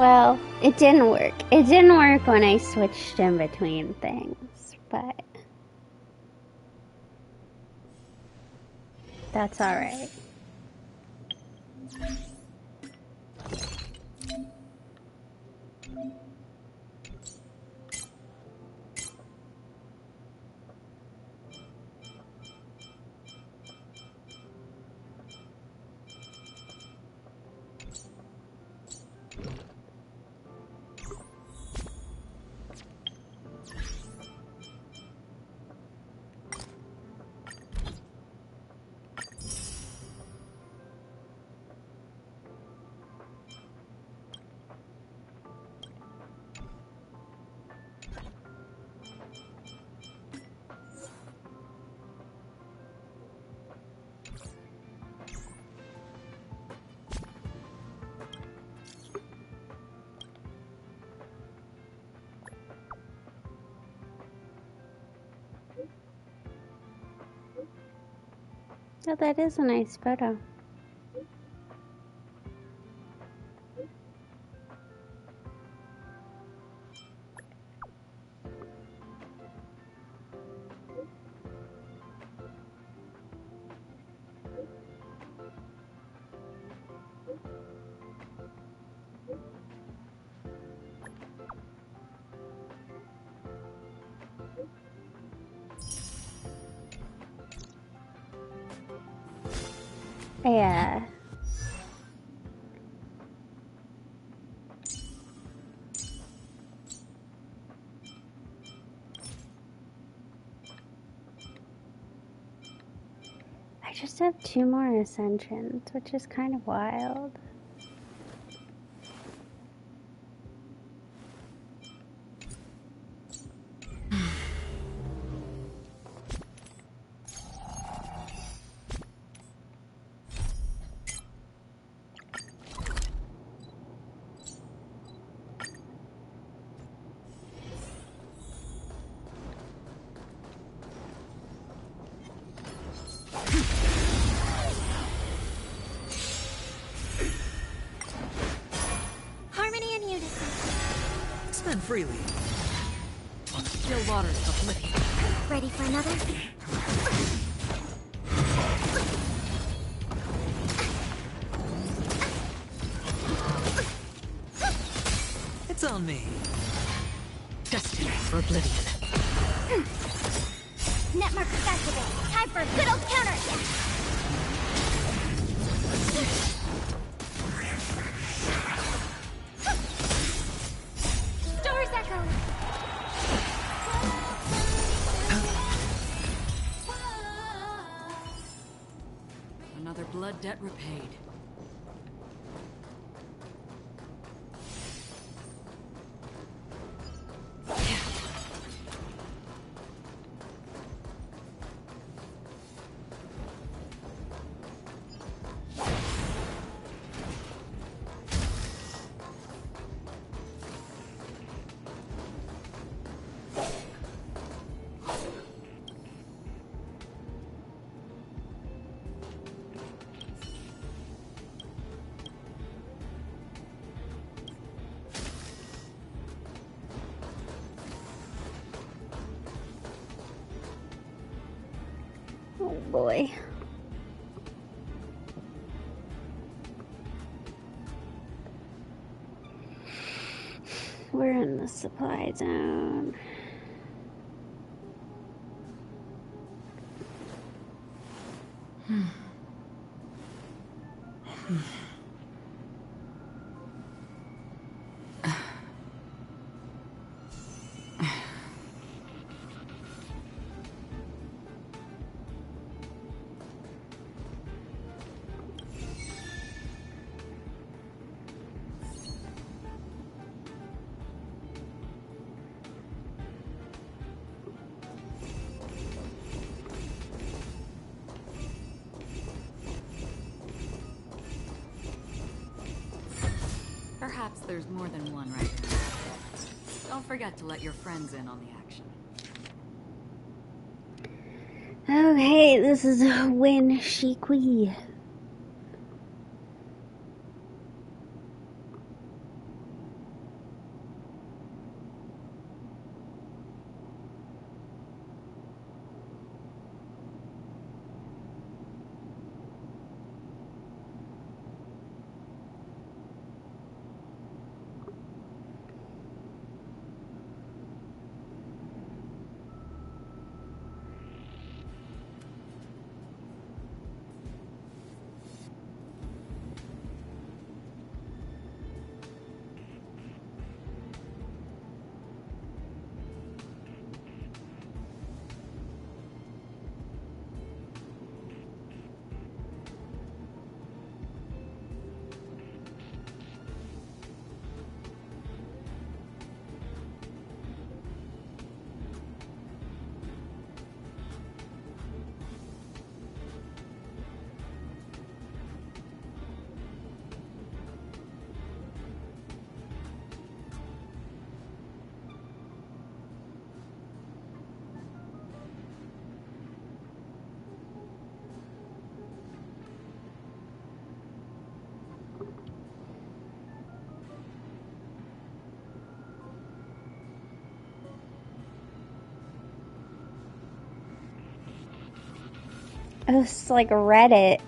Well, it didn't work. It didn't work when I switched in between things, but that's alright. Oh, that is a nice photo. Yeah. I just have 2 more ascensions, which is kind of wild. Harmony and unison. Spend freely. Still waters oblivion. Ready for another? It's on me. Destiny for oblivion. Net markers activated. Time for a good old counterattack. Stars echo. Another blood debt repaid. Oh boy. We're in the supply zone. Perhaps there's more than one right now. Don't forget to let your friends in on the action. Okay, this is Wen Shikui. It's like Reddit.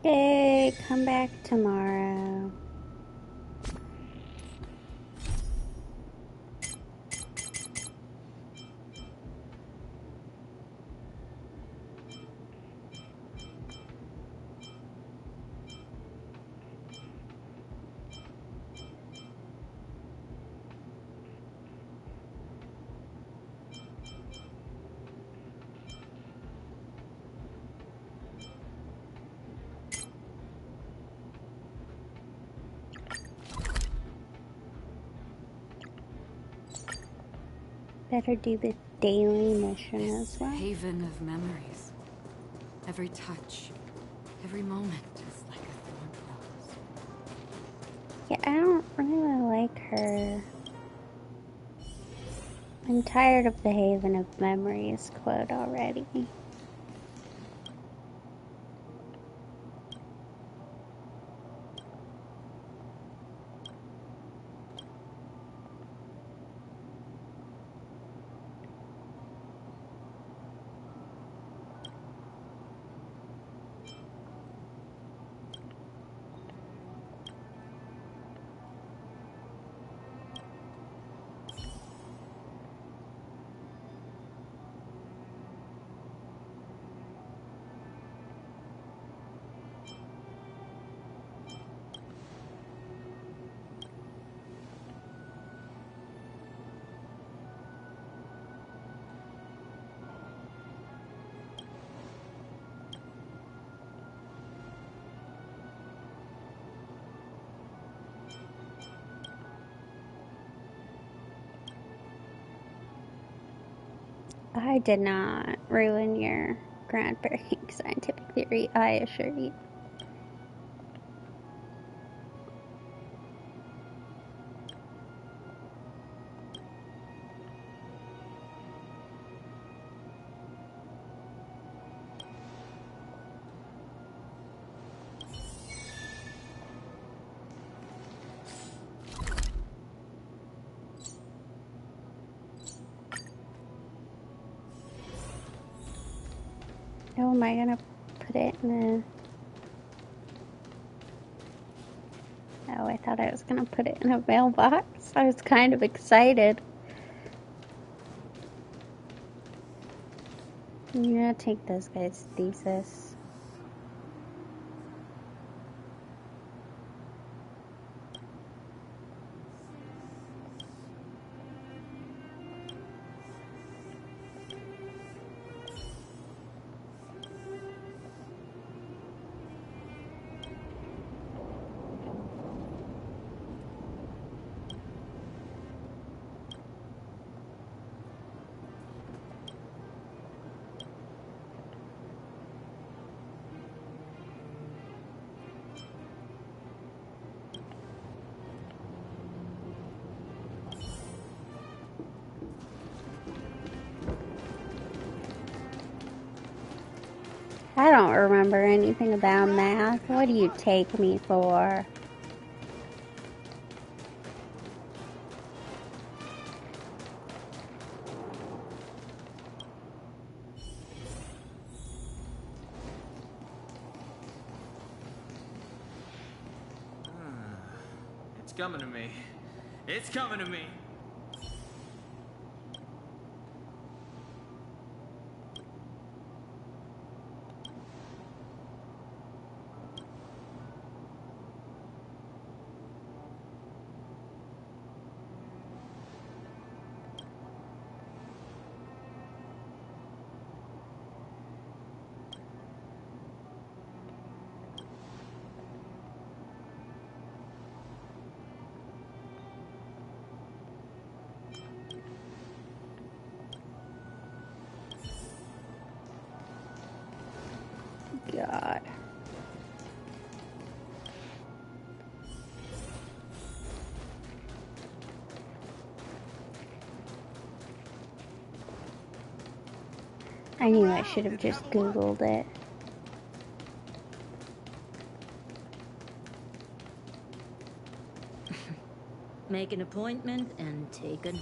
Okay, come back tomorrow. Better do the daily mission as well. Haven of memories. Every touch, every moment is like a thorn rose. Yeah, I don't really like her. I'm tired of the Haven of Memories quote already. I did not ruin your groundbreaking scientific theory, I assure you. Oh, am I gonna put it in a... Oh, I thought I was gonna put it in a mailbox. I was kind of excited. I'm gonna take this guy's thesis. I don't remember anything about math. What do you take me for? It's coming to me. It's coming to me. God. I knew I should have just Googled it. Make an appointment and take an...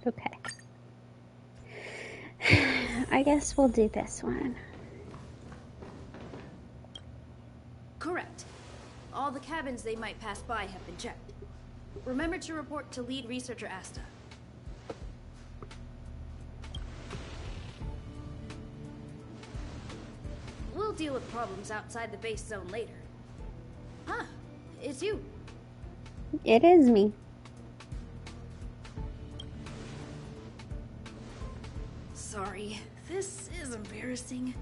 Okay. I guess we'll do this one. Correct. All the cabins they might pass by have been checked. Remember to report to lead researcher Asta. We'll deal with problems outside the base zone later. Huh, it's you. It is me. Sorry, this is embarrassing.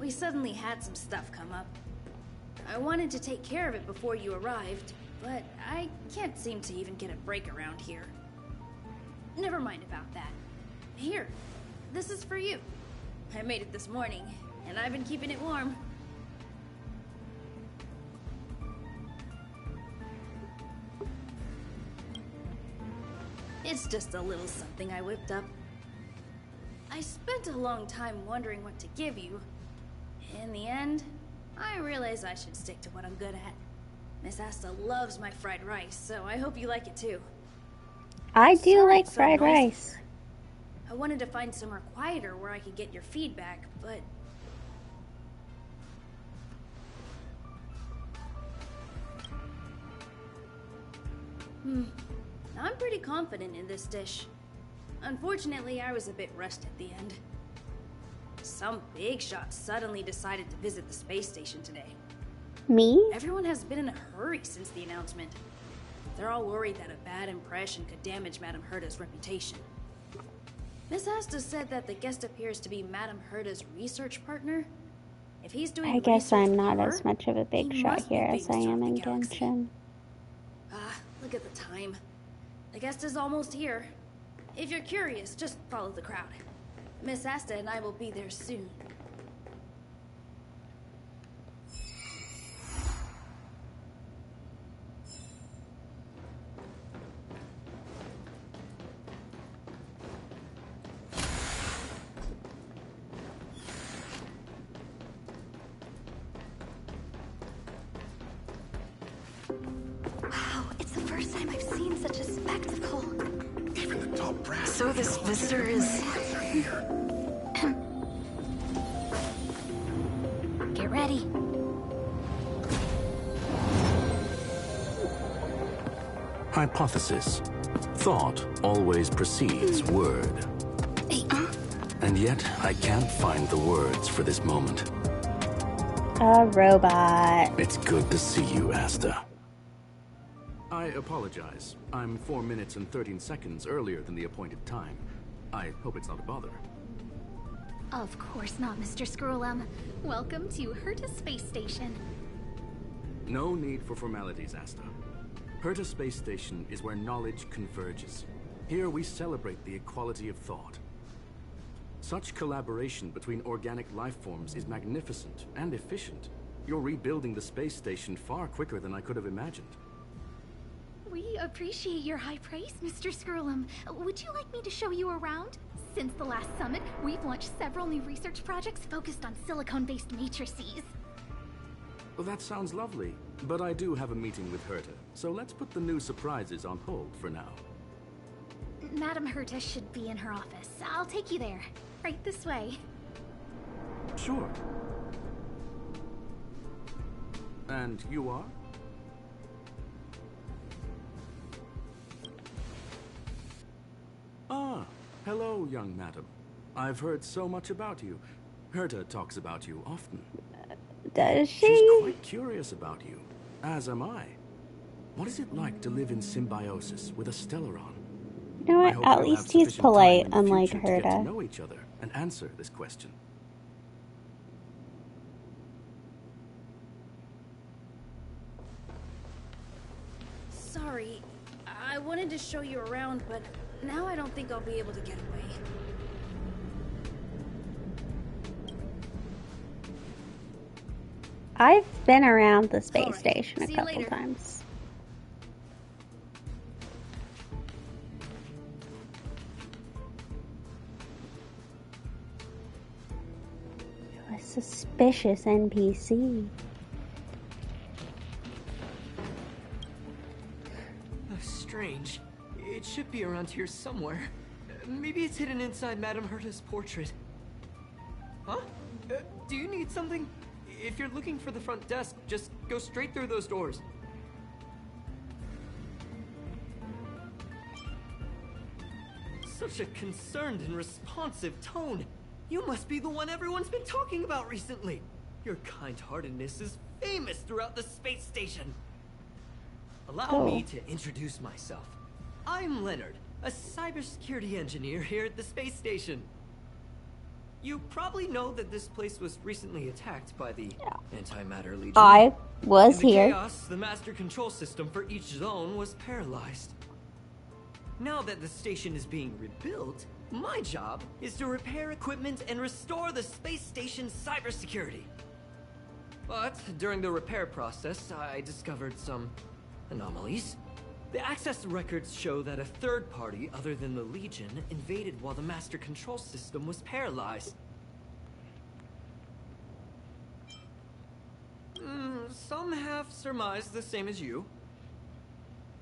We suddenly had some stuff come up. I wanted to take care of it before you arrived, but I can't seem to even get a break around here. Never mind about that. Here, this is for you. I made it this morning, and I've been keeping it warm. It's just a little something I whipped up. I spent a long time wondering what to give you. In the end, I realized I should stick to what I'm good at. Miss Asta loves my fried rice, so I hope you like it too. I do Sorry like it's so fried noisy rice. here. I wanted to find somewhere quieter where I could get your feedback, but... I'm pretty confident in this dish. Unfortunately, I was a bit rushed at the end. Some big shot suddenly decided to visit the space station today. Me? Everyone has been in a hurry since the announcement. They're all worried that a bad impression could damage Madame Herta's reputation. Miss Asta said that the guest appears to be Madame Herta's research partner. If he's doing I guess research I'm not with as her, much of a big he shot must be here big as I Mr. am of in the galaxy. Genshin. Look at the time. The guest is almost here. If you're curious, just follow the crowd. Miss Asta and I will be there soon. Wow, it's the first time I've seen such a spectacle. Even the top brass. So this visitor is... Get ready. Hypothesis. Thought always precedes word. And yet, I can't find the words for this moment. A robot. It's good to see you, Asta. I apologize. I'm 4 minutes and 13 seconds earlier than the appointed time. I hope it's not a bother. Of course not, Mr. Scrollum. Welcome to Herta Space Station. No need for formalities, Asta. Herta Space Station is where knowledge converges. Here we celebrate the equality of thought. Such collaboration between organic life forms is magnificent and efficient. You're rebuilding the space station far quicker than I could have imagined. We appreciate your high praise, Mr. Scrollum. Would you like me to show you around? Since the last summit, we've launched several new research projects focused on silicone-based matrices. Well, that sounds lovely, but I do have a meeting with Herta, so let's put the new surprises on hold for now. Madame Herta should be in her office. I'll take you there. Right this way. Sure. And you are? Ah, hello, young madam. I've heard so much about you. Herta talks about you often. Does She's she? quite curious about you, as am I. What is it like to live in symbiosis with a Stellaron? You know I what? hope At we'll have least he's sufficient polite, time in the unlike future to get to Herta. know each other and answer this question. Sorry, I wanted to show you around, but now I don't think I'll be able to get away. I've been around the space Alright, station a see you couple later. times. A suspicious NPC. Strange. It should be around here somewhere. Maybe it's hidden inside Madame Herta's portrait. Huh? Do you need something? If you're looking for the front desk, just go straight through those doors. Such a concerned and responsive tone. You must be the one everyone's been talking about recently. Your kind-heartedness is famous throughout the space station. Allow me to introduce myself. I'm Leonard, a cybersecurity engineer here at the space station. You probably know that this place was recently attacked by the Antimatter Legion. I was In the here. chaos, the master control system for each zone was paralyzed. Now that the station is being rebuilt, my job is to repair equipment and restore the space station's cybersecurity. But during the repair process, I discovered some anomalies. The access records show that a third party other than the Legion invaded while the master control system was paralyzed. Some have surmised the same as you.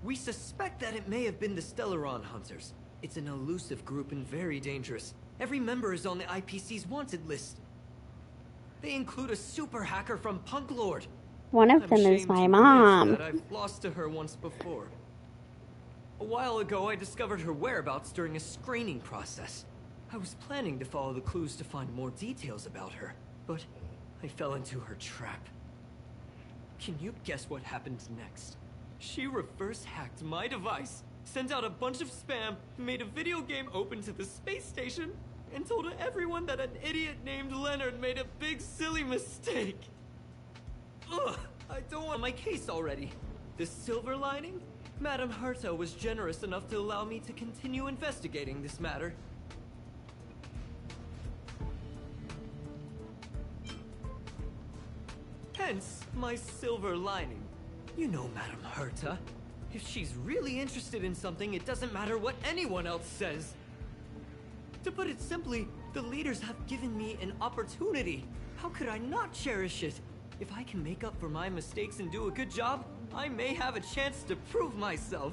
We suspect that it may have been the Stellaron Hunters. It's an elusive group and very dangerous. Every member is on the IPC's wanted list. They include a super hacker from Punk Lord. One of I'm them is ashamed my to admit mom. that I've lost to her once before. A while ago, I discovered her whereabouts during a screening process. I was planning to follow the clues to find more details about her, but I fell into her trap. Can you guess what happened next? She reverse hacked my device, sent out a bunch of spam, made a video game open to the space station, and told everyone that an idiot named Leonard made a big silly mistake. Ugh, I don't want my case already. The silver lining? Madame Herta was generous enough to allow me to continue investigating this matter. Hence, my silver lining. You know Madame Herta. If she's really interested in something, it doesn't matter what anyone else says. To put it simply, the leaders have given me an opportunity. How could I not cherish it? If I can make up for my mistakes and do a good job, I may have a chance to prove myself.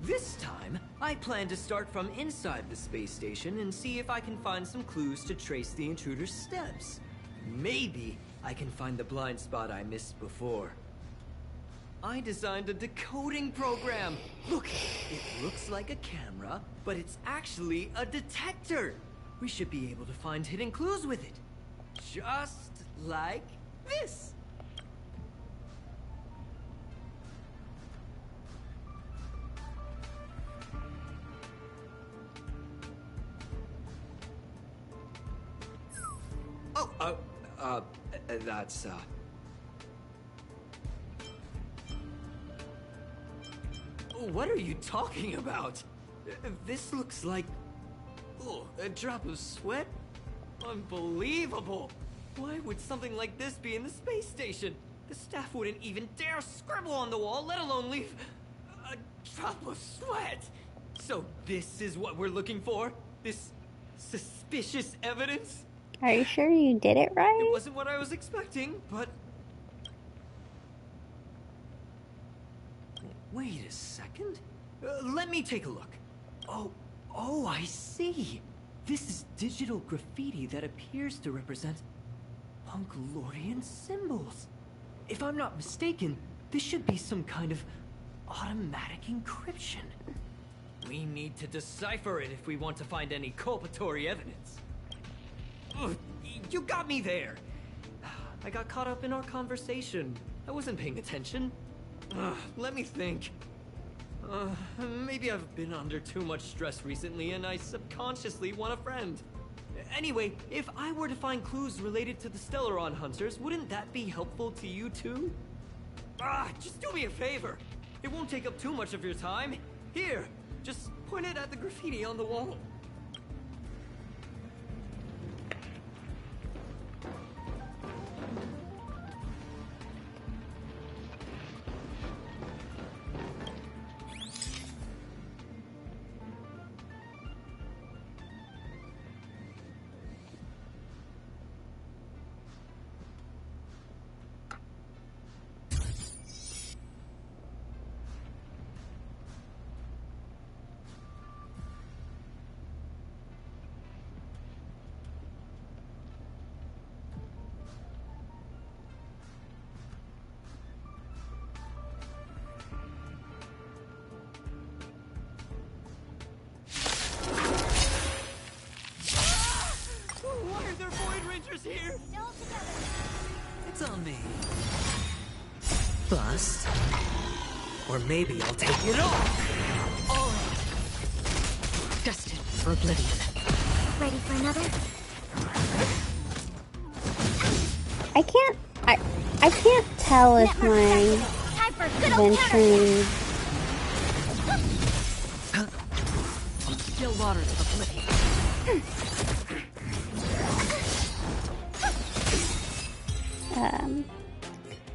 This time, I plan to start from inside the space station and see if I can find some clues to trace the intruder's steps. Maybe I can find the blind spot I missed before. I designed a decoding program. Look, it looks like a camera, but it's actually a detector. We should be able to find hidden clues with it. Just like this. That's, What are you talking about? This looks like... Oh, a drop of sweat? Unbelievable! Why would something like this be in the space station? The staff wouldn't even dare scribble on the wall, let alone leave a drop of sweat! So this is what we're looking for? This suspicious evidence? Are you sure you did it right? It wasn't what I was expecting, but... Wait a second. Let me take a look. Oh, I see. This is digital graffiti that appears to represent Punklorian symbols. If I'm not mistaken, this should be some kind of automatic encryption. We need to decipher it if we want to find any culpatory evidence. Ugh, You got me there! I got caught up in our conversation. I wasn't paying attention. Let me think. Maybe I've been under too much stress recently and I subconsciously want a friend. Anyway, if I were to find clues related to the Stellaron Hunters, wouldn't that be helpful to you too? Just do me a favor. It won't take up too much of your time. Here, just point it at the graffiti on the wall. Here. It's on me. Bust. Or maybe I'll take it off. All right. Destined for oblivion. Ready for another? I can't tell if my venturing. Still waters of oblivion.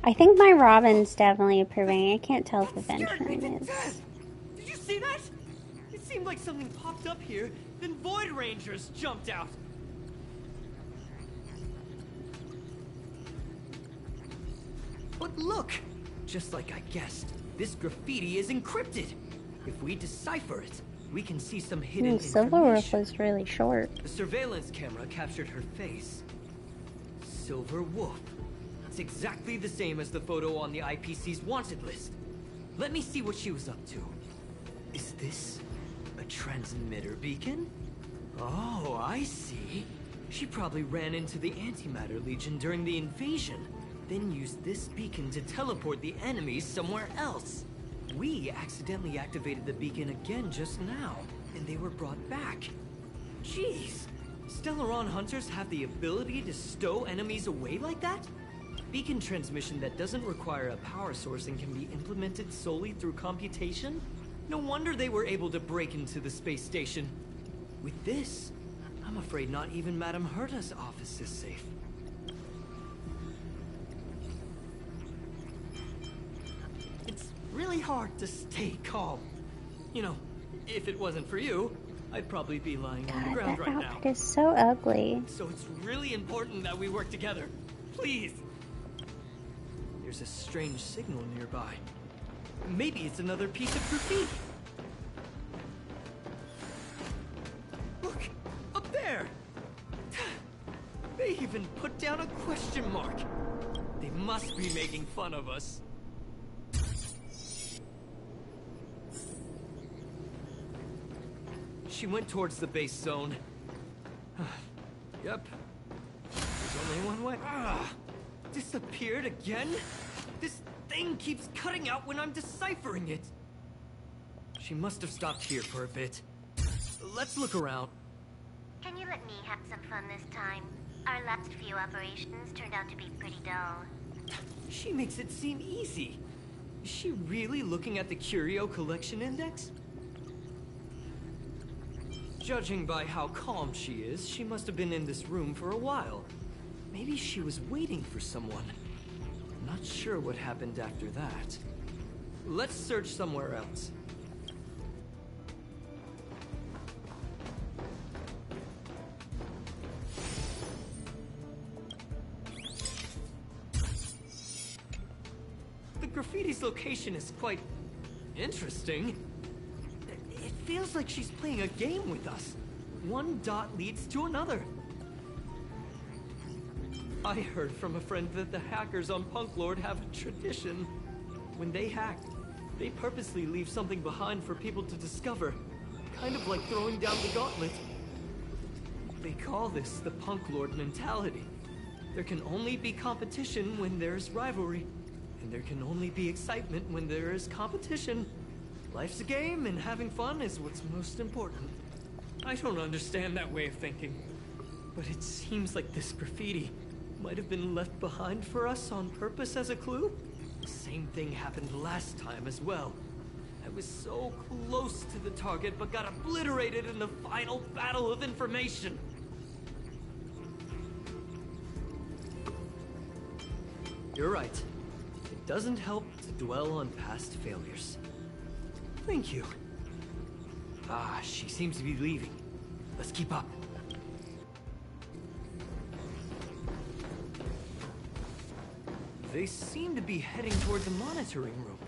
I think my Robin's definitely approving. I can't tell if the venturing is. Did you see that? It seemed like something popped up here, then Void Rangers jumped out. But look! Just like I guessed, this graffiti is encrypted. If we decipher it, we can see some hidden Silverwolf information. was really short. The surveillance camera captured her face. Silver Wolf. It's exactly the same as the photo on the IPC's wanted list. Let me see what she was up to. Is this a transmitter beacon? Oh, I see. She probably ran into the Antimatter Legion during the invasion, then used this beacon to teleport the enemies somewhere else. We accidentally activated the beacon again just now, and they were brought back. Jeez, Stellaron Hunters have the ability to stow enemies away like that? Beacon transmission that doesn't require a power source and can be implemented solely through computation? No wonder they were able to break into the space station. With this, I'm afraid not even Madame Herta's office is safe. It's really hard to stay calm. You know, if it wasn't for you, I'd probably be lying on the God, ground that right now. outfit is so ugly. So it's really important that we work together. Please! There's a strange signal nearby. Maybe it's another piece of graffiti. Look! Up there! They even put down a question mark. They must be making fun of us. She went towards the base zone. Yep. There's only one way. Disappeared again? This thing keeps cutting out when I'm deciphering it. She must have stopped here for a bit. Let's look around. Can you let me have some fun this time? Our last few operations turned out to be pretty dull. She makes it seem easy. Is she really looking at the Curio Collection Index? Judging by how calm she is, she must have been in this room for a while. Maybe she was waiting for someone. Not sure what happened after that. Let's search somewhere else. The graffiti's location is quite interesting. It feels like she's playing a game with us. One dot leads to another. I heard from a friend that the hackers on Punk Lord have a tradition. When they hack, they purposely leave something behind for people to discover. Kind of like throwing down the gauntlet. They call this the Punk Lord mentality. There can only be competition when there's rivalry, and there can only be excitement when there is competition. Life's a game, and having fun is what's most important. I don't understand that way of thinking, but it seems like this graffiti might have been left behind for us on purpose as a clue. The same thing happened last time as well. I was so close to the target, but got obliterated in the final battle of information. You're right. It doesn't help to dwell on past failures. Thank you. Ah, she seems to be leaving. Let's keep up. They seem to be heading toward the monitoring room.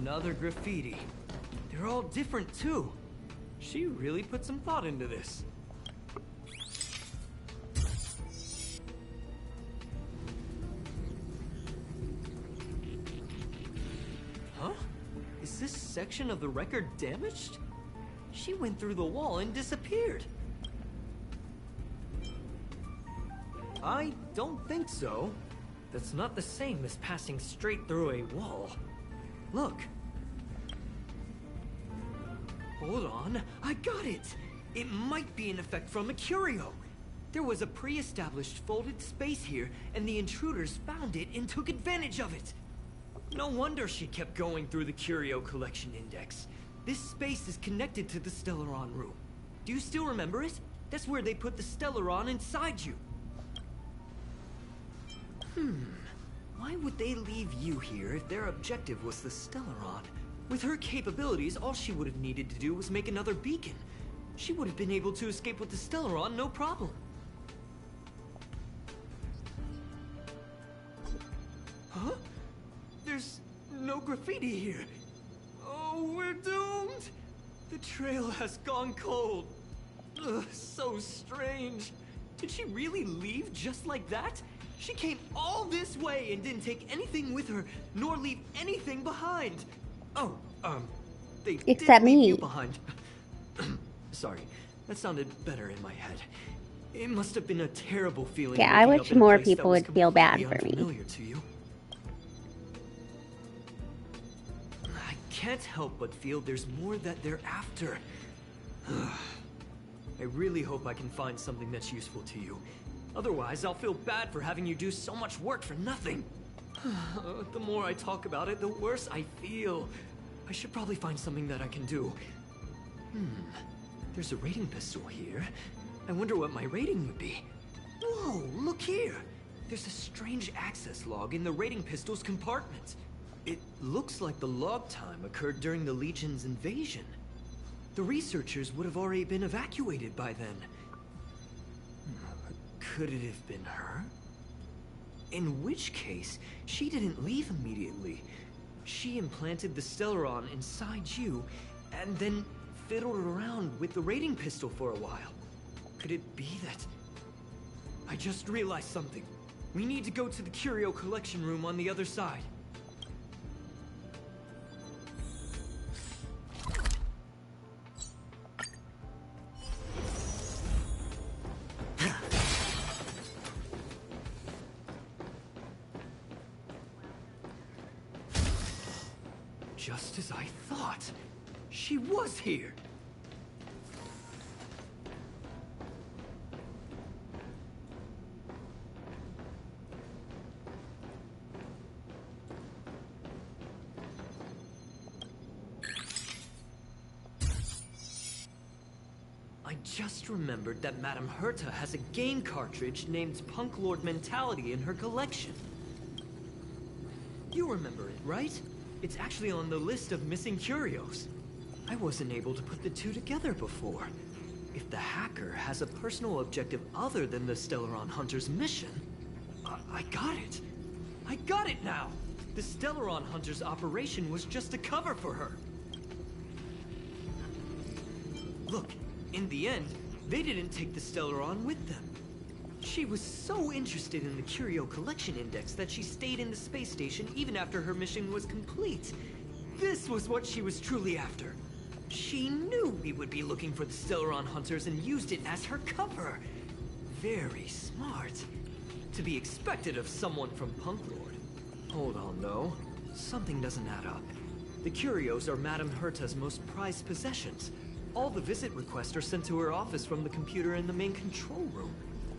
Another graffiti. They're all different too. She really put some thought into this. Huh? Is this section of the record damaged? She went through the wall and disappeared. I don't think so. That's not the same as passing straight through a wall. Look. Hold on, I got it! It might be an effect from a curio. There was a pre-established folded space here, and the intruders found it and took advantage of it. No wonder she kept going through the curio collection index. This space is connected to the Stellaron room. Do you still remember it? That's where they put the Stellaron inside you. Why would they leave you here if their objective was the Stellaron? With her capabilities, all she would have needed to do was make another beacon. She would have been able to escape with the Stellaron, no problem. Huh? There's no graffiti here. Oh, we're doomed! The trail has gone cold. Ugh, so strange. Did she really leave just like that? She came all this way and didn't take anything with her, nor leave anything behind. Oh, they Except did leave me. you behind. Sorry, that sounded better in my head. It must have been a terrible feeling. Yeah, I waking wish up in a more place that people was would feel bad completely for me. unfamiliar to you. I can't help but feel there's more that they're after. I really hope I can find something that's useful to you. Otherwise, I'll feel bad for having you do so much work for nothing. The more I talk about it, the worse I feel. I should probably find something that I can do. There's a rating pistol here. I wonder what my rating would be. Whoa, look here! There's a strange access log in the rating pistol's compartment. It looks like the log time occurred during the Legion's invasion. The researchers would have already been evacuated by then. Could it have been her? In which case, she didn't leave immediately. She implanted the Stellaron inside you, and then fiddled around with the rating pistol for a while. Could it be that... I just realized something. We need to go to the curio collection room on the other side. Just as I thought. She was here. I just remembered that Madame Herta has a game cartridge named Punk Lord Mentality in her collection. You remember it, right? It's actually on the list of missing curios. I wasn't able to put the two together before. If the hacker has a personal objective other than the Stellaron Hunter's mission... I got it! I got it now! The Stellaron Hunter's operation was just a cover for her. Look, in the end, they didn't take the Stellaron with them. She was so interested in the Curio Collection Index that she stayed in the space station even after her mission was complete. This was what she was truly after. She knew we would be looking for the Stellaron Hunters and used it as her cover. Very smart. To be expected of someone from Punk Lord. Hold on, though. Something doesn't add up. The curios are Madame Herta's most prized possessions. All the visit requests are sent to her office from the computer in the main control room.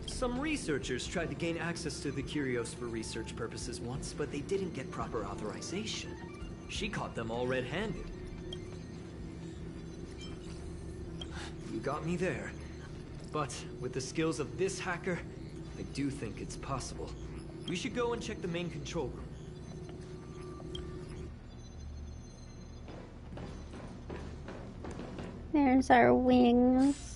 Some researchers tried to gain access to the curios for research purposes once, but they didn't get proper authorization. She caught them all red-handed. You got me there. But with the skills of this hacker, I do think it's possible. We should go and check the main control room. There's our wings.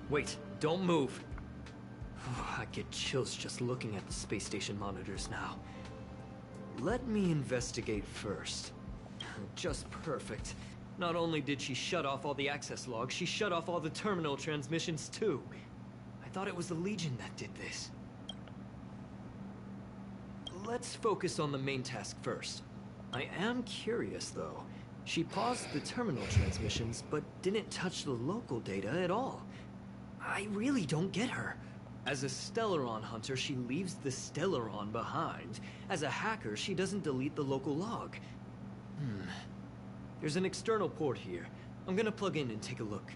Wait, don't move. I get chills just looking at the space station monitors now. Let me investigate first. Just perfect. Not only did she shut off all the access logs, she shut off all the terminal transmissions too. I thought it was the Legion that did this. Let's focus on the main task first. I am curious though. She paused the terminal transmissions, but didn't touch the local data at all. I really don't get her. As a Stellaron hunter, she leaves the Stellaron behind. As a hacker, she doesn't delete the local log. There's an external port here. I'm gonna plug in and take a look.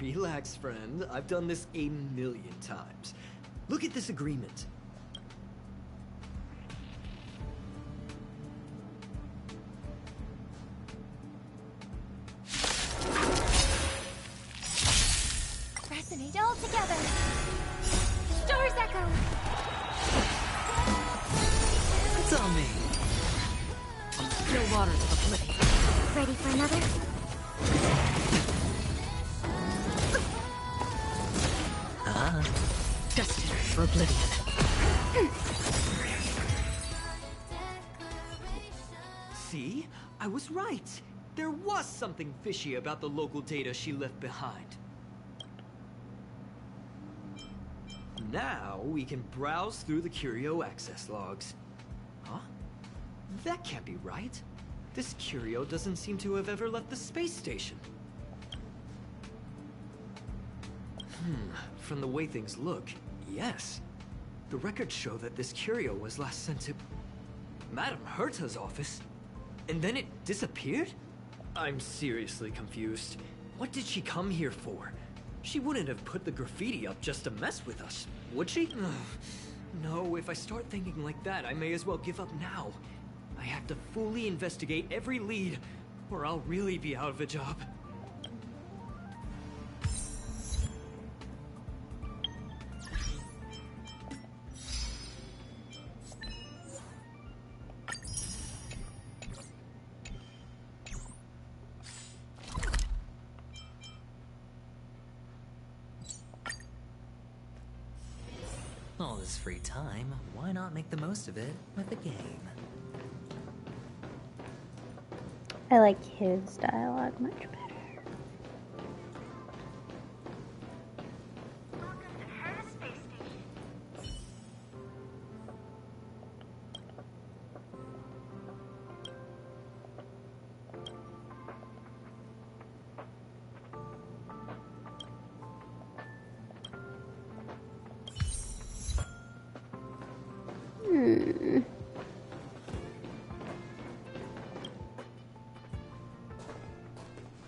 Relax, friend. I've done this 1,000,000 times. Look at this agreement. Resonate all together. Stars echo. It's on me. Still waters of oblivion. Ready for another? Destined for oblivion. See? I was right. There was something fishy about the local data she left behind. Now we can browse through the Curio access logs. Huh? That can't be right. This Curio doesn't seem to have ever left the space station. From the way things look, yes. The records show that this Curio was last sent to Madame Herta's office, and then it disappeared? I'm seriously confused. What did she come here for? She wouldn't have put the graffiti up just to mess with us, would she? No, if I start thinking like that, I may as well give up now. I have to fully investigate every lead, or I'll really be out of a job. All this free time, why not make the most of it with a game? I like his dialogue much better.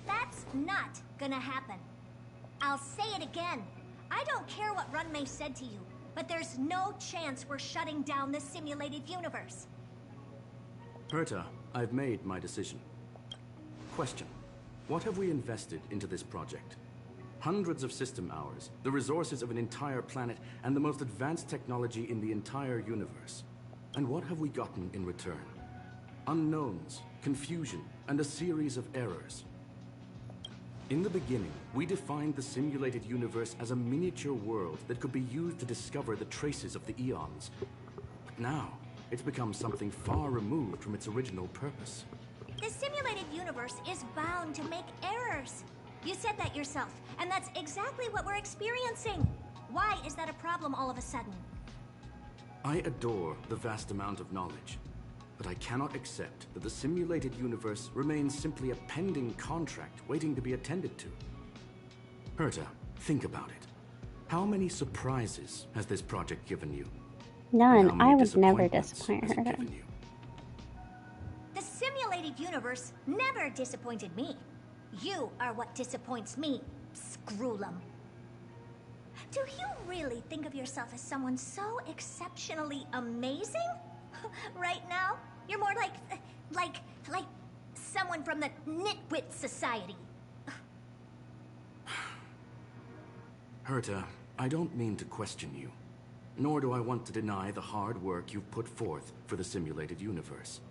That's not gonna happen. I'll say it again. I don't care what Runmei said to you, but there's no chance we're shutting down the simulated universe. Herta, I've made my decision. Question. What have we invested into this project? Hundreds of system hours, the resources of an entire planet, and the most advanced technology in the entire universe. And what have we gotten in return? Unknowns, confusion, and a series of errors. In the beginning, we defined the simulated universe as a miniature world that could be used to discover the traces of the eons. But now, it's become something far removed from its original purpose. The simulated universe is bound to make errors. You said that yourself, and that's exactly what we're experiencing. Why is that a problem all of a sudden? I adore the vast amount of knowledge, but I cannot accept that the simulated universe remains simply a pending contract waiting to be attended to. Herta, think about it. How many surprises has this project given you? None. I would never disappoint her. The simulated universe never disappointed me. You are what disappoints me, Screwlum. Do you really think of yourself as someone so exceptionally amazing? Right now, you're more like someone from the Nitwit Society. Herta, I don't mean to question you, nor do I want to deny the hard work you've put forth for the simulated universe.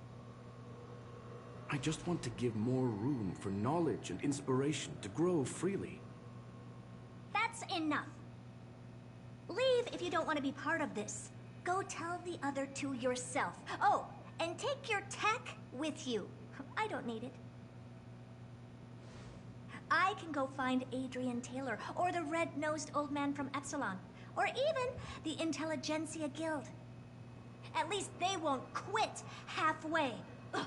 I just want to give more room for knowledge and inspiration to grow freely. That's enough. Leave if you don't want to be part of this. Go tell the other two yourself. Oh, and take your tech with you. I don't need it. I can go find Adrian Taylor, or the red-nosed old man from Epsilon, or even the Intelligentsia Guild. At least they won't quit halfway. Ugh.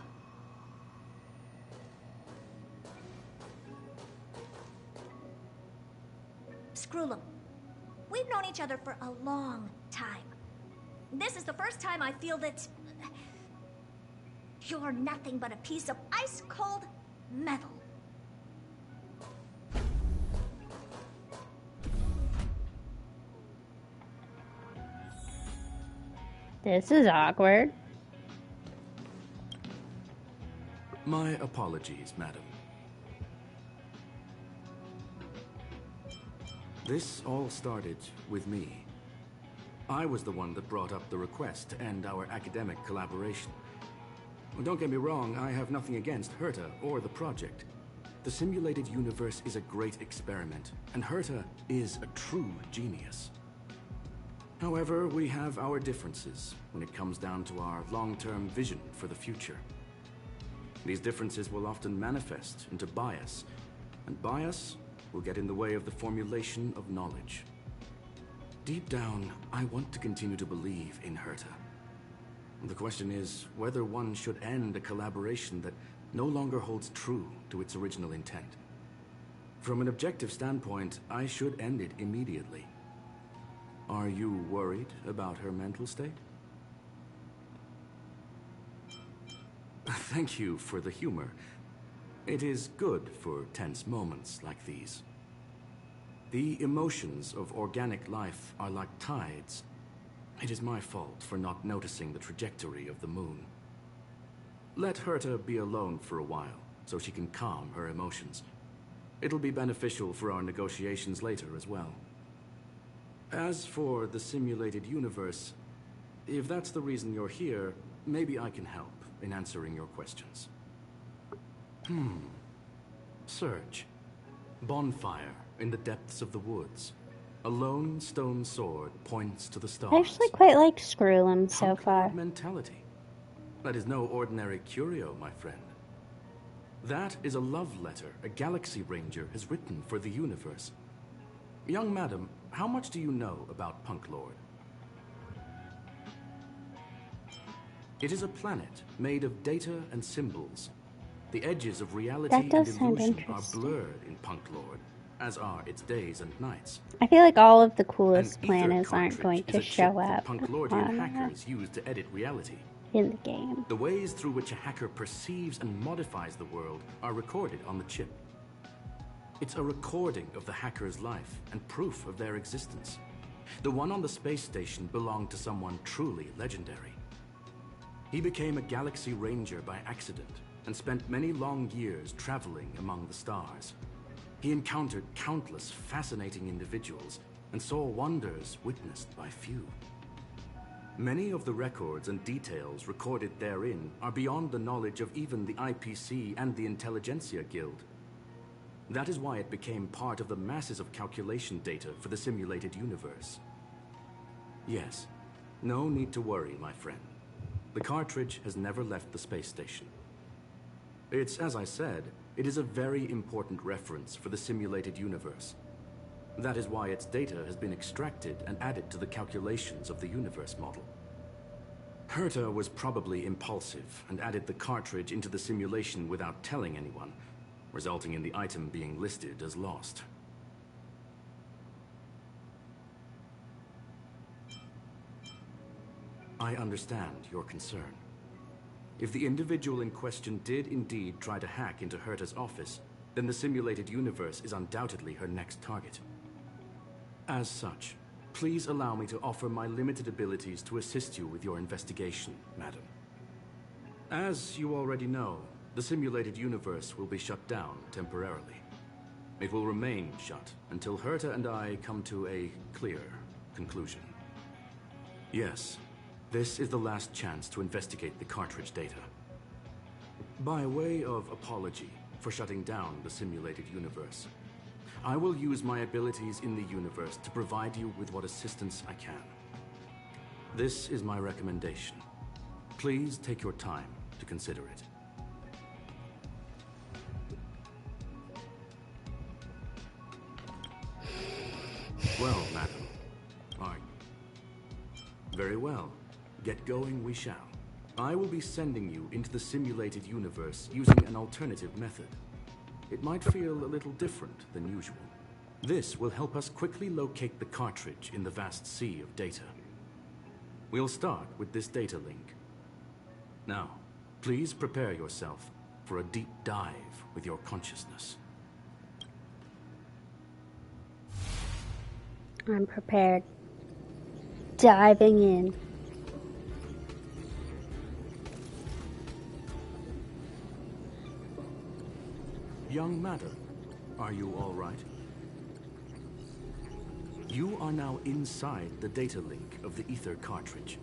Screwlum, we've known each other for a long time. This is the first time I feel that you're nothing but a piece of ice-cold metal. This is awkward. My apologies, madam. This all started with me. I was the one that brought up the request to end our academic collaboration. Don't get me wrong, I have nothing against Herta or the project. The simulated universe is a great experiment, and Herta is a true genius. However, we have our differences when it comes down to our long-term vision for the future. These differences will often manifest into bias, and bias will get in the way of the formulation of knowledge. Deep down, I want to continue to believe in Herta. The question is whether one should end a collaboration that no longer holds true to its original intent. From an objective standpoint, I should end it immediately. Are you worried about her mental state? Thank you for the humor. It is good for tense moments like these. The emotions of organic life are like tides. It is my fault for not noticing the trajectory of the moon. Let Herta be alone for a while, so she can calm her emotions. It'll be beneficial for our negotiations later as well. As for the simulated universe, if that's the reason you're here, maybe I can help in answering your questions. Search. Bonfire in the depths of the woods. A lone stone sword points to the stars. I actually quite like Screwlum so far. Mentality. That is no ordinary curio, my friend. That is a love letter a Galaxy Ranger has written for the universe. Young madam, how much do you know about Punk Lord? It is a planet made of data and symbols. The edges of reality and illusion are blurred in Punk Lord, as are its days and nights. I feel like all of the coolest planets aren't going to show up Punk Lordian hackers use to edit reality. In the game. The ways through which a hacker perceives and modifies the world are recorded on the chip. It's a recording of the hacker's life and proof of their existence. The one on the space station belonged to someone truly legendary. He became a Galaxy Ranger by accident and spent many long years traveling among the stars. He encountered countless fascinating individuals and saw wonders witnessed by few. Many of the records and details recorded therein are beyond the knowledge of even the IPC and the Intelligentsia Guild. That is why it became part of the masses of calculation data for the simulated universe. Yes, no need to worry, my friend. The cartridge has never left the space station. It's, as I said, it is a very important reference for the simulated universe. That is why its data has been extracted and added to the calculations of the universe model. Herta was probably impulsive and added the cartridge into the simulation without telling anyone, resulting in the item being listed as lost. I understand your concern. If the individual in question did indeed try to hack into Herta's office, then the simulated universe is undoubtedly her next target. As such, please allow me to offer my limited abilities to assist you with your investigation, madam. As you already know, the simulated universe will be shut down temporarily. It will remain shut until Herta and I come to a clear conclusion. Yes, this is the last chance to investigate the cartridge data. By way of apology for shutting down the simulated universe, I will use my abilities in the universe to provide you with what assistance I can. This is my recommendation. Please take your time to consider it. Well, madam, very well. Get going we shall. I will be sending you into the simulated universe using an alternative method. It might feel a little different than usual. This will help us quickly locate the cartridge in the vast sea of data. We'll start with this data link. Now, please prepare yourself for a deep dive with your consciousness. I'm prepared. Diving in. Young madam, are you all right? You are now inside the data link of the Ether cartridge.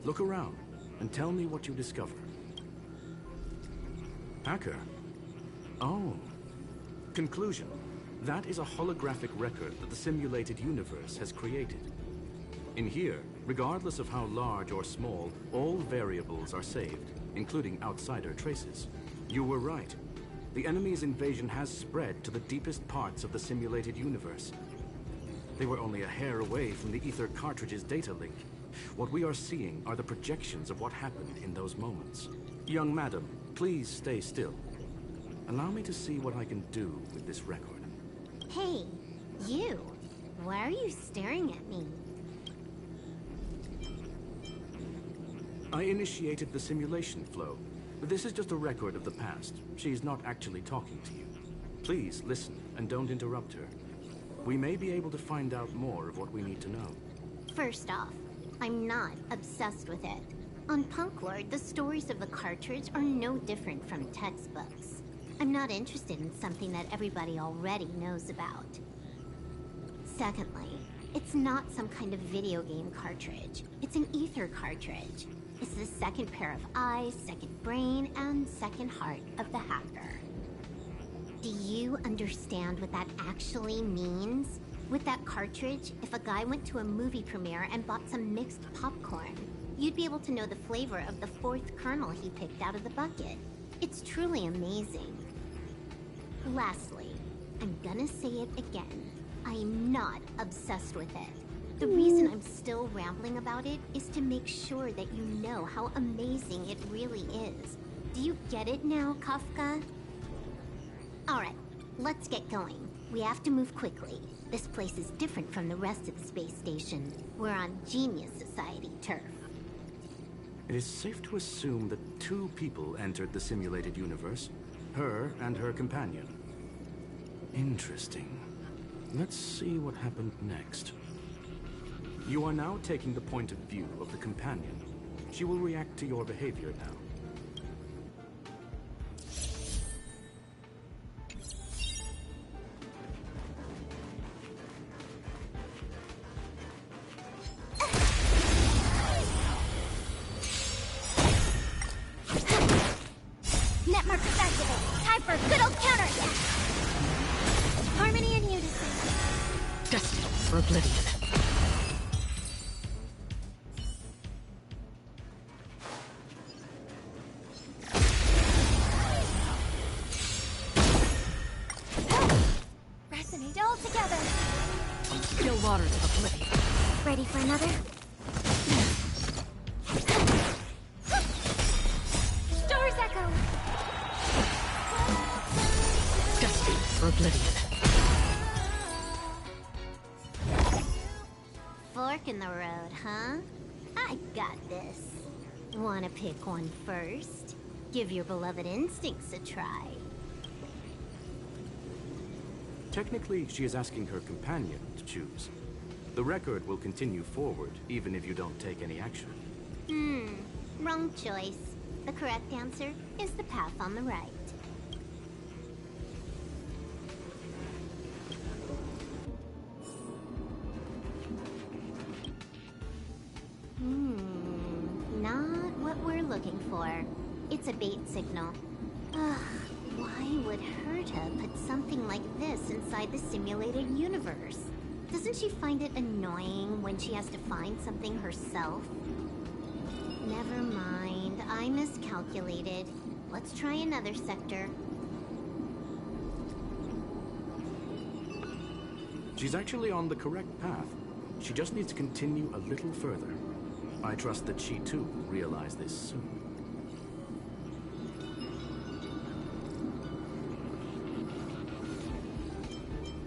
Look around and tell me what you discover. Hacker? Oh. Conclusion. That is a holographic record that the simulated universe has created. In here, regardless of how large or small, all variables are saved, including outsider traces. You were right. The enemy's invasion has spread to the deepest parts of the simulated universe. They were only a hair away from the Ether cartridge's data link. What we are seeing are the projections of what happened in those moments. Young madam, please stay still. Allow me to see what I can do with this record. Hey, you. Why are you staring at me? I initiated the simulation flow. This is just a record of the past. She's not actually talking to you. Please listen and don't interrupt her. We may be able to find out more of what we need to know. First off, I'm not obsessed with it. On Punklord, the stories of the cartridge are no different from textbooks. I'm not interested in something that everybody already knows about. Secondly, it's not some kind of video game cartridge. It's an Ether cartridge. It's the second pair of eyes, second brain, and second heart of the hacker. Do you understand what that actually means? With that cartridge, if a guy went to a movie premiere and bought some mixed popcorn, you'd be able to know the flavor of the fourth kernel he picked out of the bucket. It's truly amazing. Lastly, I'm gonna say it again. I'm not obsessed with it. The reason I'm still rambling about it is to make sure that you know how amazing it really is. Do you get it now, Kafka? Alright, let's get going. We have to move quickly. This place is different from the rest of the space station. We're on Genius Society turf. It is safe to assume that two people entered the simulated universe. Her and her companion. Interesting. Let's see what happened next. You are now taking the point of view of the companion. She will react to your behavior now. Net markers activate. Time for a good old counterattack. Harmony and unison. Destined for oblivion. Resonate all together. Still waters of oblivion. Ready for another? Stars echo. Destined for oblivion. Fork in the road, huh? I got this. Wanna pick one first? Give your beloved instincts a try. Technically, she is asking her companion to choose. The record will continue forward, even if you don't take any action. Wrong choice. The correct answer is the path on the right. Not what we're looking for. It's a bait signal. Ugh, why would Herta put something like this inside the simulated universe? Doesn't she find it annoying when she has to find something herself? Never mind, I miscalculated. Let's try another sector. She's actually on the correct path. She just needs to continue a little further. I trust that she too will realize this soon.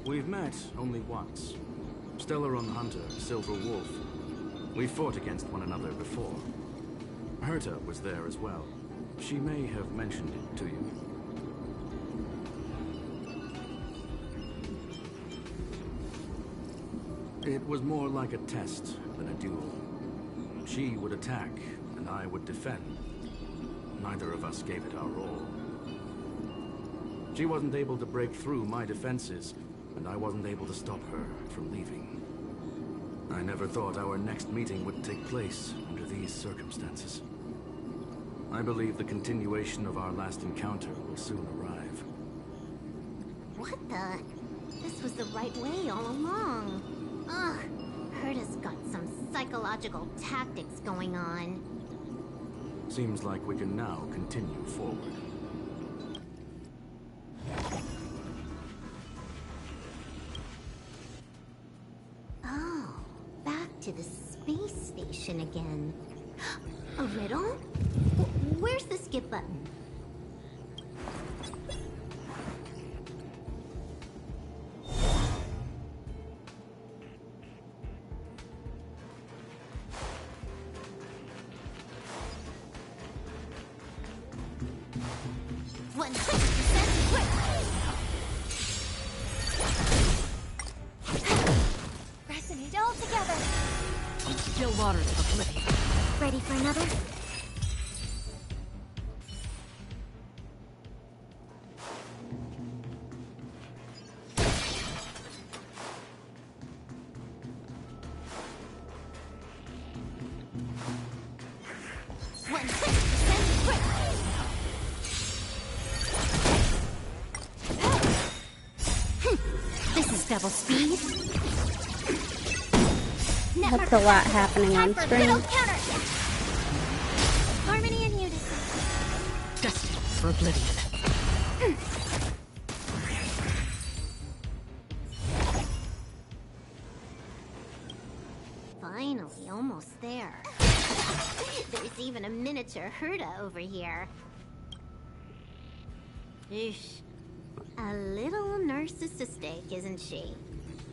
We've met only once. Stellaron Hunter, Silver Wolf. We fought against one another before. Herta was there as well. She may have mentioned it to you. It was more like a test than a duel. She would attack, and I would defend. Neither of us gave it our all. She wasn't able to break through my defenses, and I wasn't able to stop her from leaving. I never thought our next meeting would take place under these circumstances. I believe the continuation of our last encounter will soon arrive. What the? This was the right way all along. Ugh, Herta's got some psychological tactics going on. Seems like we can now continue forward. Oh, back to the space station again. A riddle? Where's the skip button? Resonate all together. Still waters of oblivion. Ready for another? This is double speed. That's a lot happening on screen. Harmony and unison. Destined for oblivion. Finally, almost there. There's even a miniature Herta over here. Eesh. A little narcissistic, isn't she?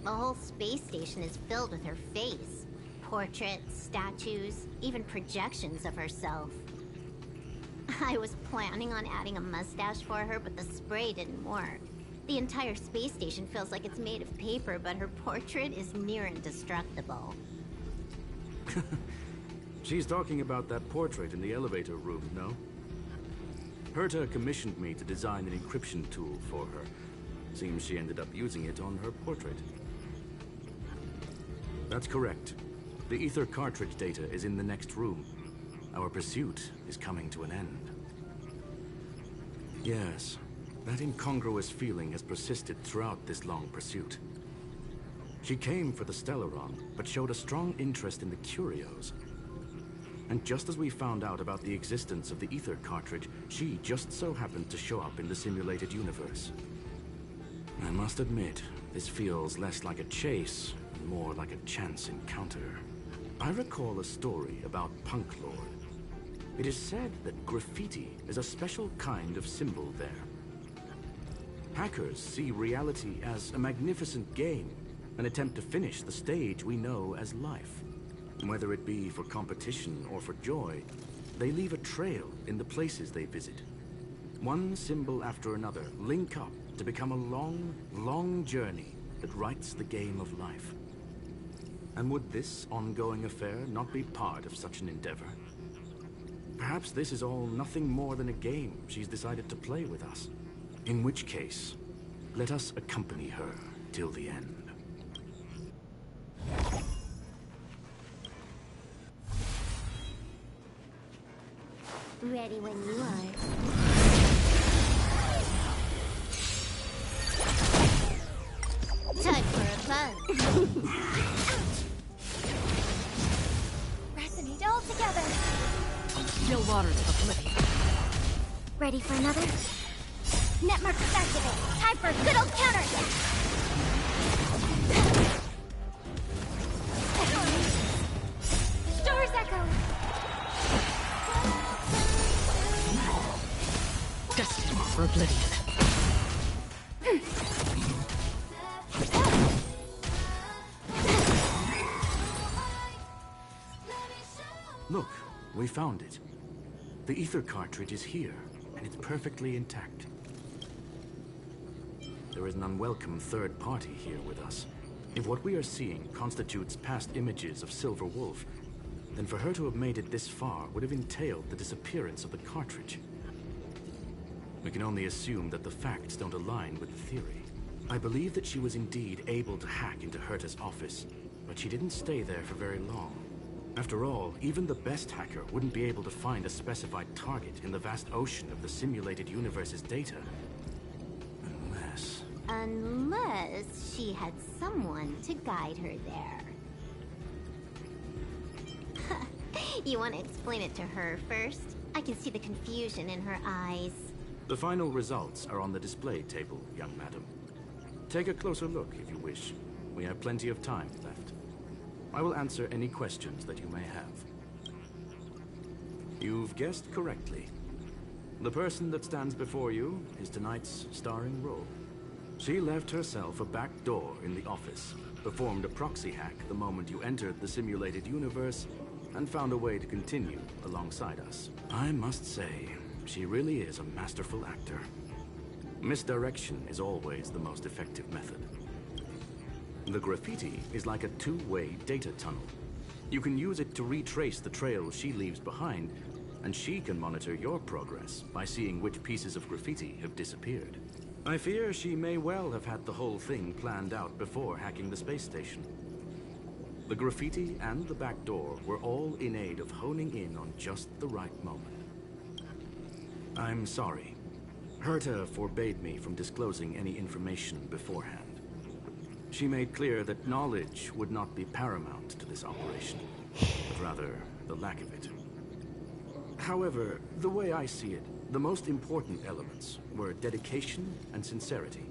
The whole space station is filled with her face. Portraits, statues, even projections of herself. I was planning on adding a mustache for her, but the spray didn't work. The entire space station feels like it's made of paper, but her portrait is near indestructible. She's talking about that portrait in the elevator room, no? Herta commissioned me to design an encryption tool for her. Seems she ended up using it on her portrait. That's correct. The ether cartridge data is in the next room. Our pursuit is coming to an end. Yes, that incongruous feeling has persisted throughout this long pursuit. She came for the Stellaron, but showed a strong interest in the curios. And just as we found out about the existence of the ether cartridge, she just so happened to show up in the simulated universe. I must admit, this feels less like a chase, and more like a chance encounter. I recall a story about Punk Lord. It is said that graffiti is a special kind of symbol there. Hackers see reality as a magnificent game, an attempt to finish the stage we know as life. Whether it be for competition or for joy, they leave a trail in the places they visit. One symbol after another link up to become a long, long journey that writes the game of life. And would this ongoing affair not be part of such an endeavor? Perhaps this is all nothing more than a game she's decided to play with us. In which case, let us accompany her till the end. Ready when you are. Time for a buzz. Resonate all together. Still waters of oblivion. Ready for another? Netmarkers activate. Time for a good old counter. Stars echo. Destined for oblivion. Look, we found it. The ether cartridge is here, and it's perfectly intact. There is an unwelcome third party here with us. If what we are seeing constitutes past images of Silver Wolf, then for her to have made it this far would have entailed the disappearance of the cartridge. We can only assume that the facts don't align with the theory. I believe that she was indeed able to hack into Herta's office, but she didn't stay there for very long. After all, even the best hacker wouldn't be able to find a specified target in the vast ocean of the simulated universe's data. Unless she had someone to guide her there. You want to explain it to her first? I can see the confusion in her eyes. The final results are on the display table, young madam. Take a closer look if you wish. We have plenty of time left. I will answer any questions that you may have. You've guessed correctly. The person that stands before you is tonight's starring role. She left herself a back door in the office, performed a proxy hack the moment you entered the simulated universe, and found a way to continue alongside us. I must say, she really is a masterful actor. Misdirection is always the most effective method. The graffiti is like a two-way data tunnel. You can use it to retrace the trail she leaves behind, and she can monitor your progress by seeing which pieces of graffiti have disappeared. I fear she may well have had the whole thing planned out before hacking the space station. The graffiti and the back door were all in aid of honing in on just the right moment. I'm sorry. Herta forbade me from disclosing any information beforehand. She made clear that knowledge would not be paramount to this operation, but rather the lack of it. However, the way I see it, the most important elements were dedication and sincerity.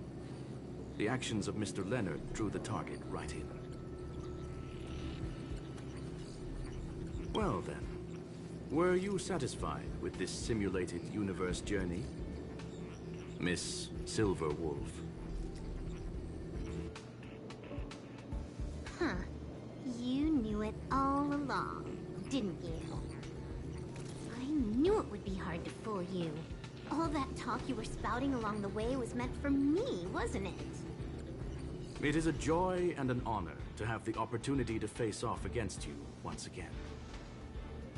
The actions of Mr. Leonard drew the target right in. Well then, were you satisfied with this simulated universe journey, Miss Silver Wolf? Huh. You knew it all along, didn't you? I knew it would be hard to fool you. All that talk you were spouting along the way was meant for me, wasn't it? It is a joy and an honor to have the opportunity to face off against you once again.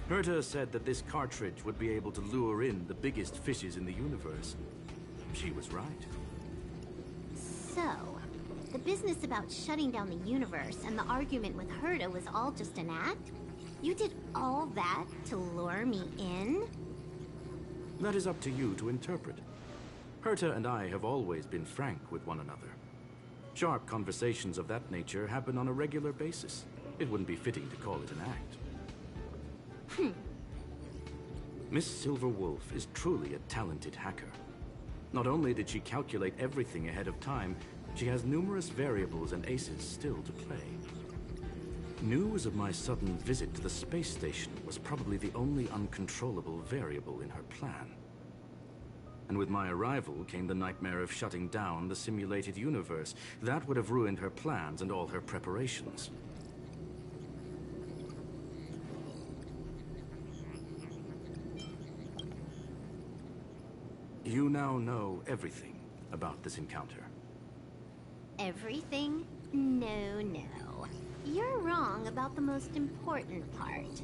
Herta said that this cartridge would be able to lure in the biggest fishes in the universe. She was right. So, the business about shutting down the universe and the argument with Herta was all just an act? You did all that to lure me in? That is up to you to interpret. Herta and I have always been frank with one another. Sharp conversations of that nature happen on a regular basis. It wouldn't be fitting to call it an act. Miss Silverwolf is truly a talented hacker. Not only did she calculate everything ahead of time, she has numerous variables and aces still to play. News of my sudden visit to the space station was probably the only uncontrollable variable in her plan. And with my arrival came the nightmare of shutting down the simulated universe. That would have ruined her plans and all her preparations. You now know everything about this encounter. Everything? No, no. You're wrong about the most important part.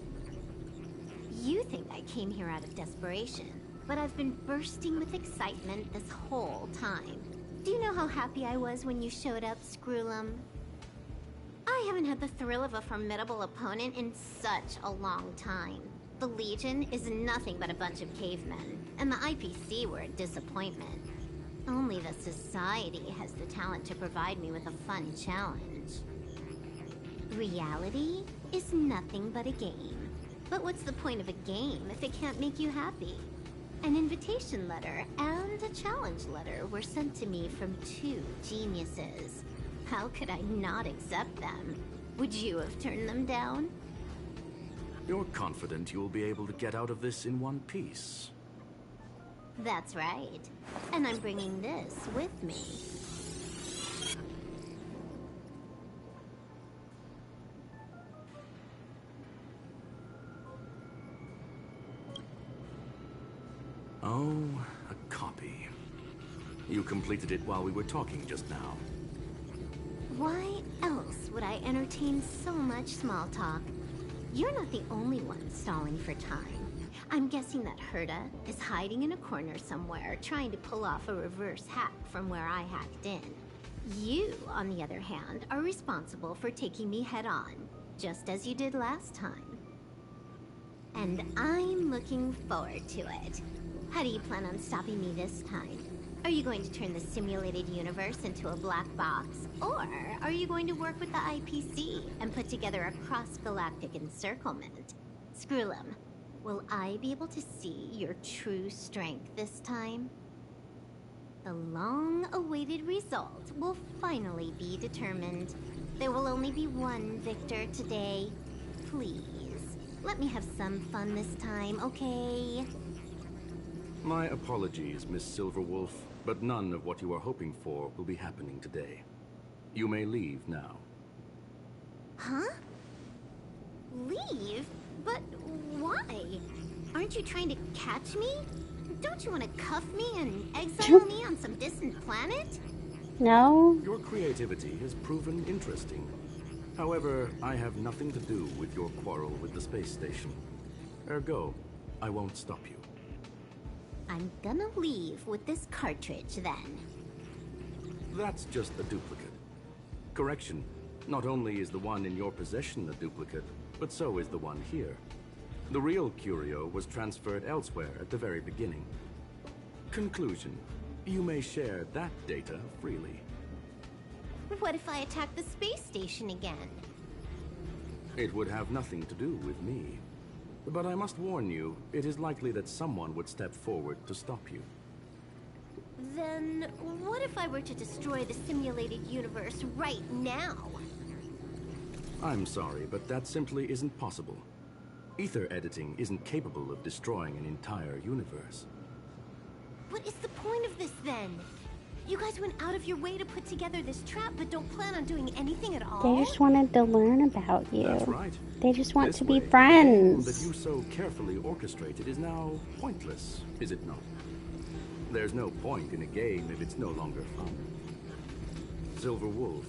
You think I came here out of desperation, but I've been bursting with excitement this whole time. Do you know how happy I was when you showed up, Screwlum? I haven't had the thrill of a formidable opponent in such a long time. The Legion is nothing but a bunch of cavemen, and the IPC were a disappointment. Only the Society has the talent to provide me with a fun challenge. Reality is nothing but a game. But what's the point of a game if it can't make you happy? An invitation letter and a challenge letter were sent to me from two geniuses. How could I not accept them? Would you have turned them down? You're confident you'll be able to get out of this in one piece. That's right. And I'm bringing this with me. Oh, a copy. You completed it while we were talking just now. Why else would I entertain so much small talk? You're not the only one stalling for time. I'm guessing that Herta is hiding in a corner somewhere, trying to pull off a reverse hack from where I hacked in. You, on the other hand, are responsible for taking me head-on, just as you did last time. And I'm looking forward to it. How do you plan on stopping me this time? Are you going to turn the simulated universe into a black box? Or are you going to work with the IPC and put together a cross-galactic encirclement? Screwlum, will I be able to see your true strength this time? The long-awaited result will finally be determined. There will only be one victor today. Please, let me have some fun this time, okay? My apologies, Miss Silverwolf, but none of what you are hoping for will be happening today. You may leave now. Huh? Leave? But why? Aren't you trying to catch me? Don't you want to cuff me and exile me on some distant planet? No. Your creativity has proven interesting. However, I have nothing to do with your quarrel with the space station. Ergo, I won't stop you. I'm gonna leave with this cartridge, then. That's just a duplicate. Correction, not only is the one in your possession a duplicate, but so is the one here. The real curio was transferred elsewhere at the very beginning. Conclusion, you may share that data freely. What if I attack the space station again? It would have nothing to do with me. But I must warn you, it is likely that someone would step forward to stop you. Then, what if I were to destroy the simulated universe right now? I'm sorry, but that simply isn't possible. Ether editing isn't capable of destroying an entire universe. What is the point of this, then? You guys went out of your way to put together this trap, but don't plan on doing anything at all? They just wanted to learn about you. That's right. They just want This to be way, friends. that you so carefully orchestrated is now pointless, is it not? There's no point in a game if it's no longer fun. Silverwolf,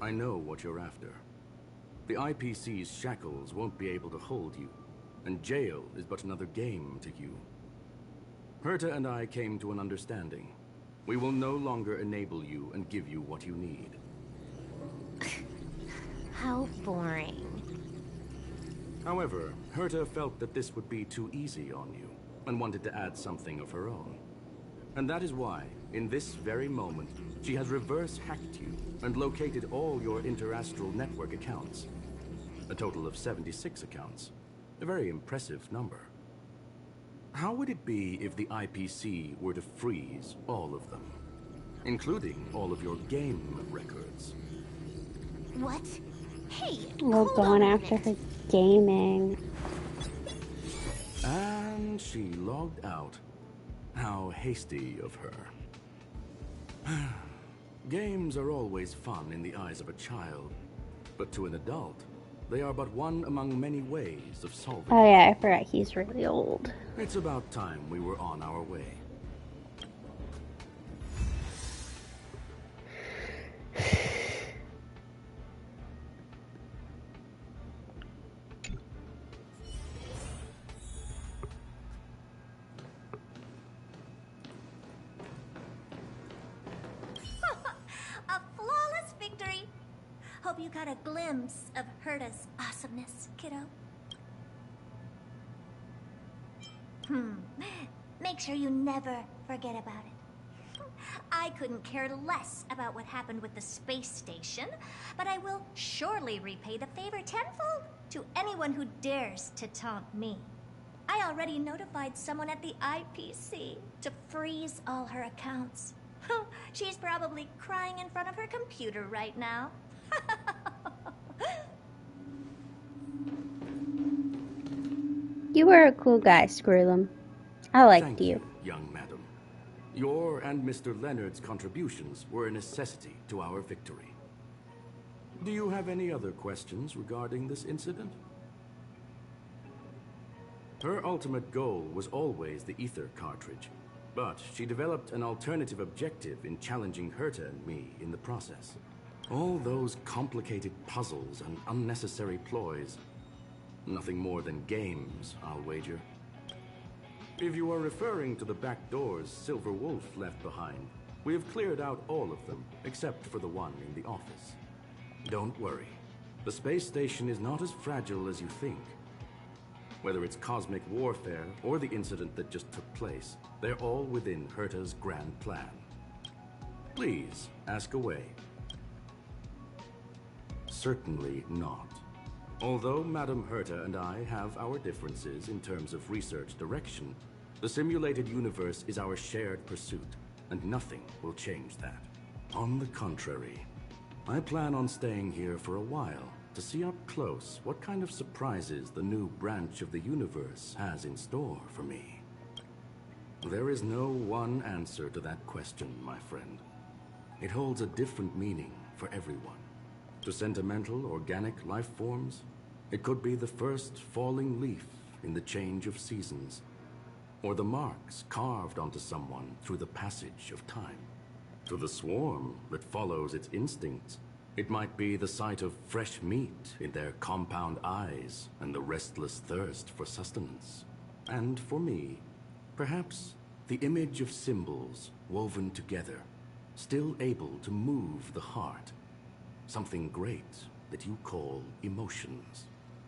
I know what you're after. The IPC's shackles won't be able to hold you, and jail is but another game to you. Herta and I came to an understanding. We will no longer enable you and give you what you need. How boring. However, Herta felt that this would be too easy on you, and wanted to add something of her own. And that is why, in this very moment, she has reverse-hacked you and located all your interastral network accounts. A total of 76 accounts. A very impressive number. How would it be if the IPC were to freeze all of them? Including all of your game records. What? Hey, We're going after her gaming. And she logged out. How hasty of her. Games are always fun in the eyes of a child, but to an adult, they are but one among many ways of solving. Oh yeah, I forgot he's really old. It's about time we were on our way. A flawless victory! Hope you got a glimpse of Herta's awesomeness, kiddo. Make sure you never forget about it. I couldn't care less about what happened with the space station, but I will surely repay the favor tenfold to anyone who dares to taunt me. I already notified someone at the IPC to freeze all her accounts. She's probably crying in front of her computer right now. You were a cool guy, Screwlum. I liked Thank you. Young madam. Your and Mr. Leonard's contributions were a necessity to our victory. Do you have any other questions regarding this incident? Her ultimate goal was always the ether cartridge, but she developed an alternative objective in challenging Herta and me in the process. All those complicated puzzles and unnecessary ploys. Nothing more than games, I'll wager. If you are referring to the back doors Silver Wolf left behind, we have cleared out all of them, except for the one in the office. Don't worry. The space station is not as fragile as you think. Whether it's cosmic warfare or the incident that just took place, they're all within Herta's grand plan. Please, ask away. Certainly not. Although Madame Herta and I have our differences in terms of research direction, the simulated universe is our shared pursuit, and nothing will change that. On the contrary, I plan on staying here for a while to see up close what kind of surprises the new branch of the universe has in store for me. There is no one answer to that question, my friend. It holds a different meaning for everyone. To sentimental, organic life forms, it could be the first falling leaf in the change of seasons, or the marks carved onto someone through the passage of time. To the swarm that follows its instincts, it might be the sight of fresh meat in their compound eyes and the restless thirst for sustenance. And for me, perhaps the image of symbols woven together, still able to move the heart. Something great that you call emotions.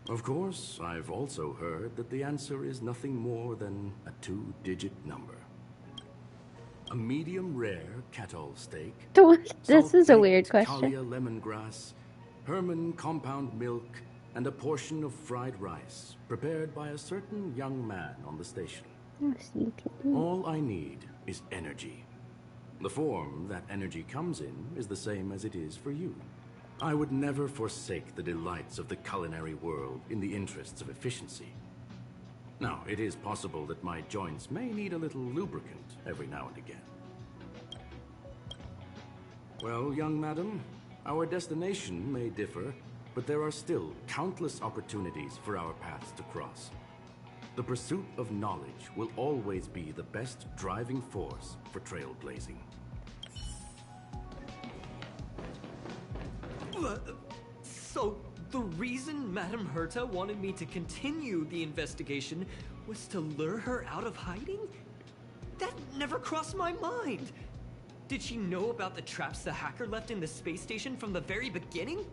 Of course, I've also heard that the answer is nothing more than a 2-digit number. A medium rare cattle steak. This is a weird question. Talia lemongrass, Herman compound milk, and a portion of fried rice prepared by a certain young man on the station. All I need is energy. The form that energy comes in is the same as it is for you. I would never forsake the delights of the culinary world in the interests of efficiency. Now, it is possible that my joints may need a little lubricant every now and again. Well, young madam, our destination may differ, but there are still countless opportunities for our paths to cross. The pursuit of knowledge will always be the best driving force for trailblazing. So, the reason Madame Herta wanted me to continue the investigation was to lure her out of hiding? That never crossed my mind! Did she know about the traps the hacker left in the space station from the very beginning?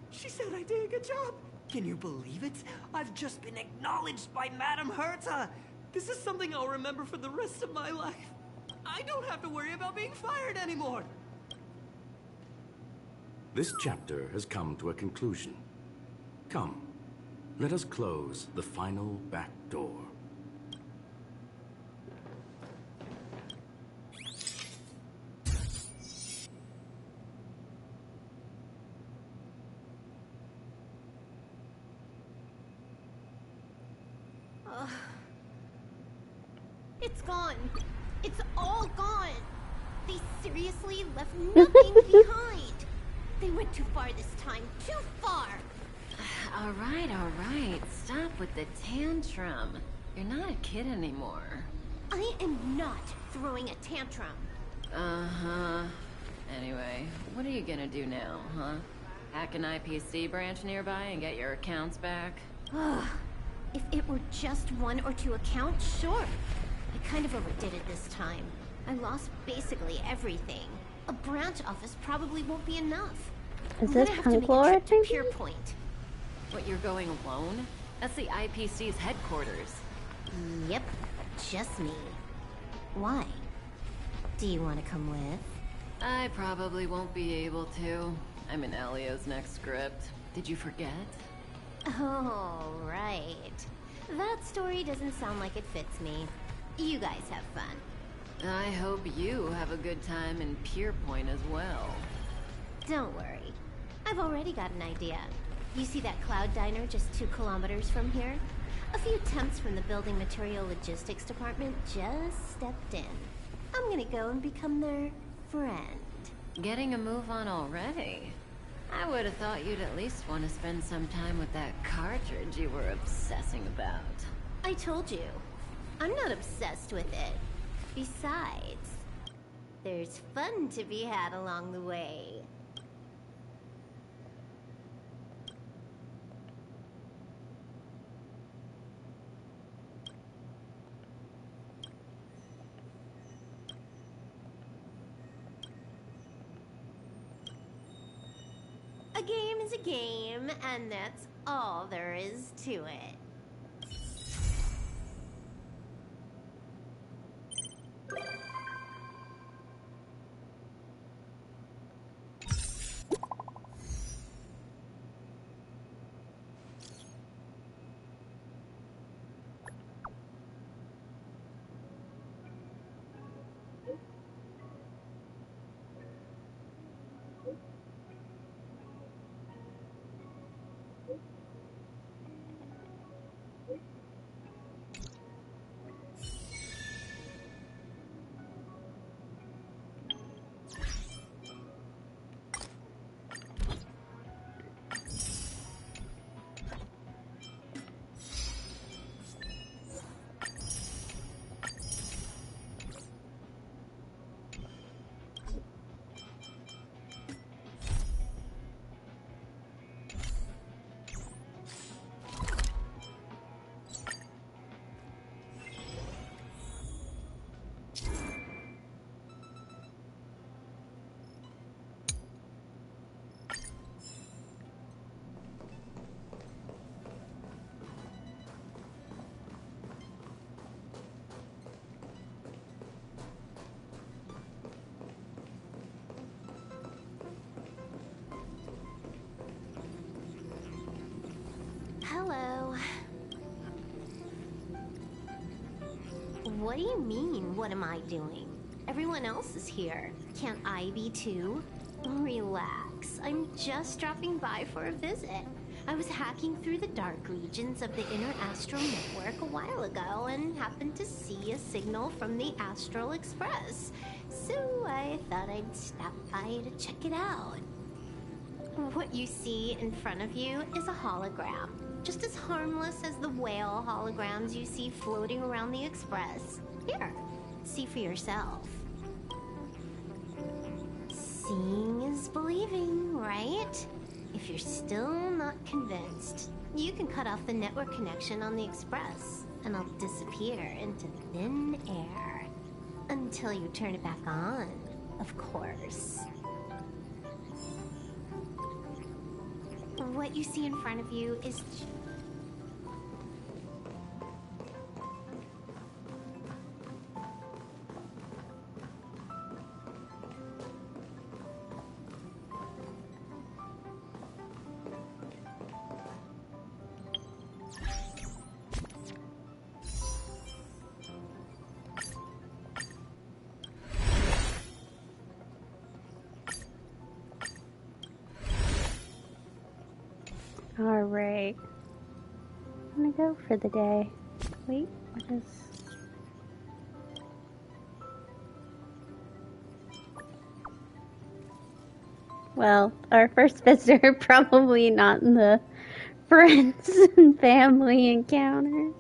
She said I did a good job! Can you believe it? I've just been acknowledged by Madame Herta! This is something I'll remember for the rest of my life. I don't have to worry about being fired anymore! This chapter has come to a conclusion. Come, let us close the final back door. It's gone. It's all gone. They seriously left nothing behind. They went too far this time. Too far. All right. Stop with the tantrum. You're not a kid anymore. I am not throwing a tantrum. Uh-huh. Anyway, what are you gonna do now, huh? Hack an IPC branch nearby and get your accounts back? If it were just 1 or 2 accounts, sure. I kind of overdid it this time. I lost basically everything. A branch office probably won't be enough. Is I'm this gonna have to make a Punk trip to Lord, Pier Point. What, you're going alone? That's the IPC's headquarters. Yep, just me. Why? Do you want to come with? I probably won't be able to. I'm in Elio's next script. Did you forget? Oh, right. That story doesn't sound like it fits me. You guys have fun. I hope you have a good time in Pier Point as well. Don't worry. I've already got an idea. You see that Cloud Diner just 2 kilometers from here? A few temps from the Building Material Logistics Department just stepped in. I'm gonna go and become their friend. Getting a move on already? I would have thought you'd at least want to spend some time with that cartridge you were obsessing about. I told you. I'm not obsessed with it. Besides, there's fun to be had along the way. A game is a game, and that's all there is to it. Hello. What do you mean, what am I doing? Everyone else is here. Can't I be too? Relax. I'm just dropping by for a visit. I was hacking through the dark regions of the inner astral network a while ago and happened to see a signal from the Astral Express. So I thought I'd stop by to check it out. What you see in front of you is a hologram. Just as harmless as the whale holograms you see floating around the Express. Here, see for yourself. Seeing is believing, right? If you're still not convinced, you can cut off the network connection on the Express, and I'll disappear into thin air. Until you turn it back on, of course. What you see in front of you is... Alright. I'm gonna go for the day. Wait, what is... Well, our first visitor probably not in the friends and family encounter.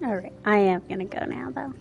Alright, I am gonna go now though.